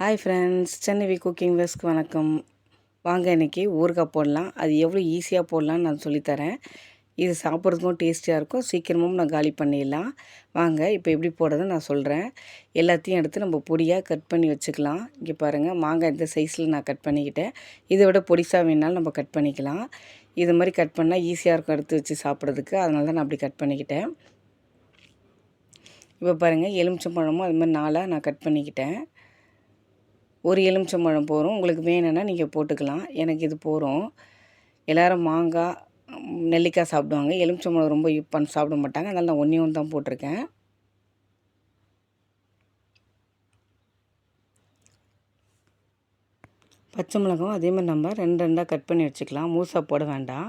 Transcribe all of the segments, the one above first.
Hi friends, Chennai cooking வெஸ்க்கு வணக்கம். வாங்க இன்றைக்கி ஊறுகாய் போடலாம். அது எவ்வளோ ஈஸியாக போடலான்னு நான் சொல்லித்தரேன். இது சாப்பிட்றதுக்கும் டேஸ்டியாக இருக்கும், சீக்கிரமும் நான் காலி பண்ணிடலாம். வாங்க இப்போ எப்படி போடுறதுன்னு நான் சொல்கிறேன். எல்லாத்தையும் எடுத்து நம்ம பொடியாக கட் பண்ணி வச்சுக்கலாம். இங்கே பாருங்கள், மாங்காய் இந்த சைஸில் நான் கட் பண்ணிக்கிட்டேன். இதை விட பொடிசாக வேணாலும் நம்ம கட் பண்ணிக்கலாம். இது மாதிரி கட் பண்ணால் ஈஸியாக இருக்கும் எடுத்து வச்சு சாப்பிட்றதுக்கு, அதனால தான் நான் அப்படி கட் பண்ணிக்கிட்டேன். இப்போ பாருங்கள், எலுமிச்சம்பழமும் அது மாதிரி 4 நான் கட் பண்ணிக்கிட்டேன். ஒரு எலுமிச்சம்பழம் போகிறோம், உங்களுக்கு வேணும்னா நீங்கள் போட்டுக்கலாம். எனக்கு இது போகிறோம். எல்லோரும் மாங்காய், நெல்லிக்காய் சாப்பிடுவாங்க, எலுமிச்சம்பழம் ரொம்ப சாப்பிட மாட்டாங்க, அதனால் நான் ஒன்றே தான் போட்டிருக்கேன். பச்சை மிளகாவும் அதே மாதிரி நம்ம 2 கட் பண்ணி வச்சுக்கலாம். மூசா போட வேண்டாம்,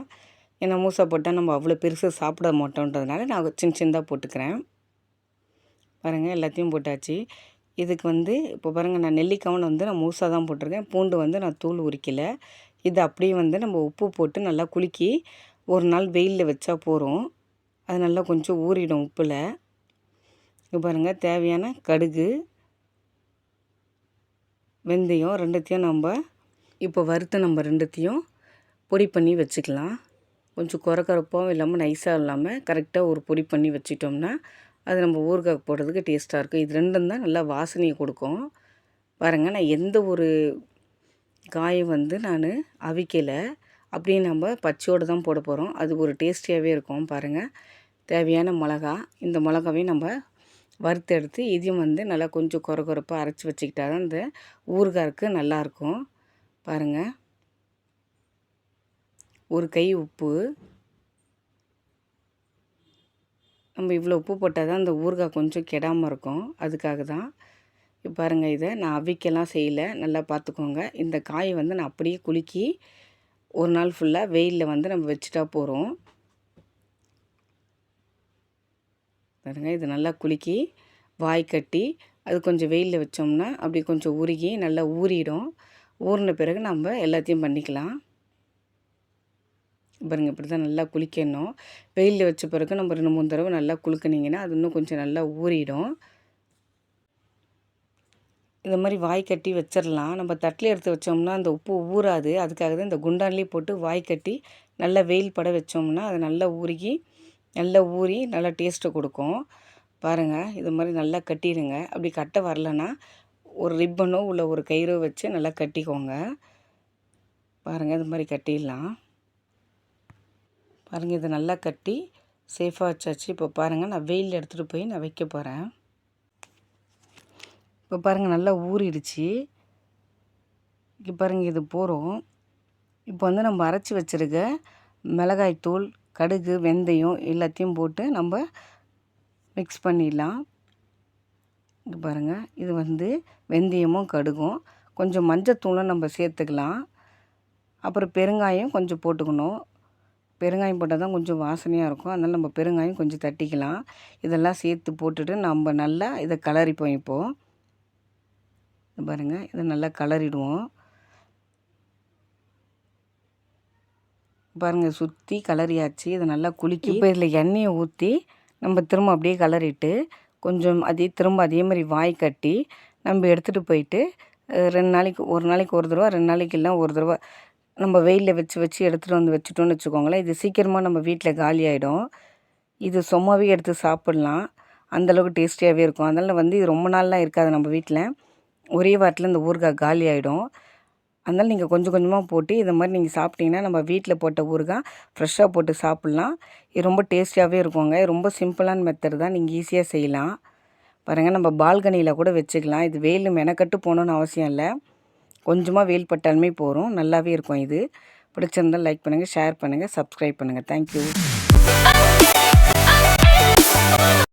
ஏன்னா மூசா போட்டால் நம்ம அவ்வளோ பெருசாக சாப்பிட மாட்டோன்றதுனால நான் சின்ன சின்னதாக போட்டுக்கிறேன். பாருங்கள், எல்லாத்தையும் போட்டாச்சு. இதுக்கு இப்போ பாருங்கள், நான் நெல்லிக்காவும் நான் மூசாக தான் போட்டிருக்கேன். பூண்டு நான் தூள் உரிக்கலை. இது அப்படியே நம்ம உப்பு போட்டு நல்லா குலுக்கி ஒரு நாள் வெயிலில் வச்சா போகிறோம். அது நல்லா கொஞ்சம் ஊறிடும் உப்பில். இப்போ பாருங்கள், தேவையான கடுகு, வெந்தயம் 2த்தையும் நம்ம இப்போ வறுத்து நம்ம 2த்தையும் பொடி பண்ணி வச்சுக்கலாம். கொஞ்சம் குறப்பாகவும் இல்லாமல் நைஸாக இல்லாமல் கரெக்டாக ஒரு பொடி பண்ணி வச்சிட்டோம்னா அது நம்ம ஊறுகாய் போடுறதுக்கு டேஸ்ட்டாக இருக்கும். இது 2ம் தான் நல்லா வாசனையை கொடுக்கும். பாருங்கள், நான் எந்த ஒரு காயும் நான் அவிக்கலை, அப்படியே நம்ம பச்சையோடு தான் போட போகிறோம். அது ஒரு டேஸ்டியாகவே இருக்கும். பாருங்கள், தேவையான மிளகா, இந்த மிளகாவையும் நம்ம வறுத்து எடுத்து இதையும் நல்லா கொஞ்சம் குறப்பாக அரைச்சி வச்சுக்கிட்டா தான் இந்த ஊறுகாய்க்கு நல்லாயிருக்கும். பாருங்கள், ஒரு கை உப்பு, நம்ம இவ்வளோ உப்பு போட்டால் தான் இந்த ஊறுகாய் கொஞ்சம் கெடாமல் இருக்கும், அதுக்காக தான். இப்போ பாருங்கள், இதை நான் அவிக்கலாம் செய்யலை, நல்லா பார்த்துக்கோங்க. இந்த காயை நான் அப்படியே குலுக்கி ஒரு நாள் ஃபுல்லாக வெயிலில் நம்ம வச்சுட்டா போகிறோம். பாருங்கள், இது நல்லா குலுக்கி வாய் கட்டி அது கொஞ்சம் வெயிலில் வச்சோம்னா அப்படி கொஞ்சம் உருகி நல்லா ஊறிடும். ஊறின பிறகு நம்ம எல்லாத்தையும் பண்ணிக்கலாம். பாருங்கள், இப்படி தான் நல்லா குளிக்கணும். வெயிலில் வச்ச பிறகு நம்ம 2-3 தடவை நல்லா குலுக்குனிங்கன்னா அது இன்னும் கொஞ்சம் நல்லா ஊறிடும். இந்த மாதிரி வாய் கட்டி வச்சிடலாம். நம்ம தட்டில் எடுத்து வச்சோம்னா அந்த உப்பு ஊறாது, அதுக்காக தான் இந்த குண்டான்லேயே போட்டு வாய் கட்டி நல்லா வெயில் பட வச்சோம்னா அது நல்லா ஊறி நல்லா டேஸ்ட்டை கொடுக்கும். பாருங்கள், இது மாதிரி நல்லா கட்டிடுங்க. அப்படி கட்ட வரலன்னா ஒரு ரிப்பனோ உள்ள ஒரு கயிறோ வச்சு நல்லா கட்டிக்கோங்க. பாருங்கள், இது மாதிரி கட்டிடலாம். பாருங்கள், இதை நல்லா கட்டி சேஃபாக வச்சாச்சு. இப்போ பாருங்கள், நான் வெயிலில் எடுத்துகிட்டு போய் நான் வைக்க போகிறேன். இப்போ பாருங்கள், நல்லா ஊறிடுச்சு. இப்போ பாருங்கள், இது போகிறோம். இப்போ நம்ம அரைச்சி வச்சுருக்க மிளகாய்த்தூள், கடுகு, வெந்தயம் எல்லாத்தையும் போட்டு நம்ம மிக்ஸ் பண்ணிடலாம். இங்கே பாருங்கள், இது வெந்தயமும் கடுகும், கொஞ்சம் மஞ்சத்தூளும் நம்ம சேர்த்துக்கலாம். அப்புறம் பெருங்காயம் கொஞ்சம் போட்டுக்கணும். பெருங்காயம் போட்டால் தான் கொஞ்சம் வாசனையாக இருக்கும், அதனால் நம்ம பெருங்காயம் கொஞ்சம் தட்டிக்கலாம். இதெல்லாம் சேர்த்து போட்டுட்டு நம்ம நல்லா இதை கலரிப்போம். இப்போது பாருங்கள், இதை நல்லா கலரிடுவோம். பாருங்கள், சுற்றி கலரியாச்சு. இதை நல்லா குலுக்கி இப்போ இதில் எண்ணெயை ஊற்றி நம்ம திரும்ப அப்படியே கலரிட்டு கொஞ்சம் திரும்ப அதே மாதிரி வாய் கட்டி நம்ம எடுத்துகிட்டு போயிட்டு 2 நாளைக்கு, ஒரு நாளைக்கு ஒரு தடவை, 2 நாளைக்கு இல்லை ஒரு தடவை நம்ம வெயிலில் வச்சு எடுத்துகிட்டு வச்சுட்டோன்னு வச்சுக்கோங்களேன், இது சீக்கிரமாக நம்ம வீட்டில் காலி ஆகிடும். இது சும்மாவே எடுத்து சாப்பிட்லாம், அந்தளவுக்கு டேஸ்டியாகவே இருக்கும். அதனால் இது ரொம்ப நாள்லாம் இருக்காது நம்ம வீட்டில், ஒரே வாரத்தில் இந்த ஊறுகாய் காலி ஆகிடும். அதனால் நீங்கள் கொஞ்சம் கொஞ்சமாக போட்டு இதை மாதிரி நீங்கள் சாப்பிட்டீங்கன்னா நம்ம வீட்டில் போட்ட ஊறுகாய் ஃப்ரெஷ்ஷாக போட்டு சாப்பிட்லாம். இது ரொம்ப டேஸ்டியாகவே இருக்குங்க. ரொம்ப சிம்பிளான மெத்தட் தான், நீங்கள் ஈஸியாக செய்யலாம். பாருங்கள், நம்ம பால்கனியில் கூட வச்சுக்கலாம். இது வெயில் மெனக்கட்டு போகணுன்னு அவசியம் இல்லை, கொஞ்சமாக வெயில் பட்டாலுமே போகிறோம், நல்லாவே இருக்கும். இது பிடிச்சிருந்தால் லைக் பண்ணுங்கள், ஷேர் பண்ணுங்கள், சப்ஸ்கிரைப் பண்ணுங்கள். தேங்க்யூ.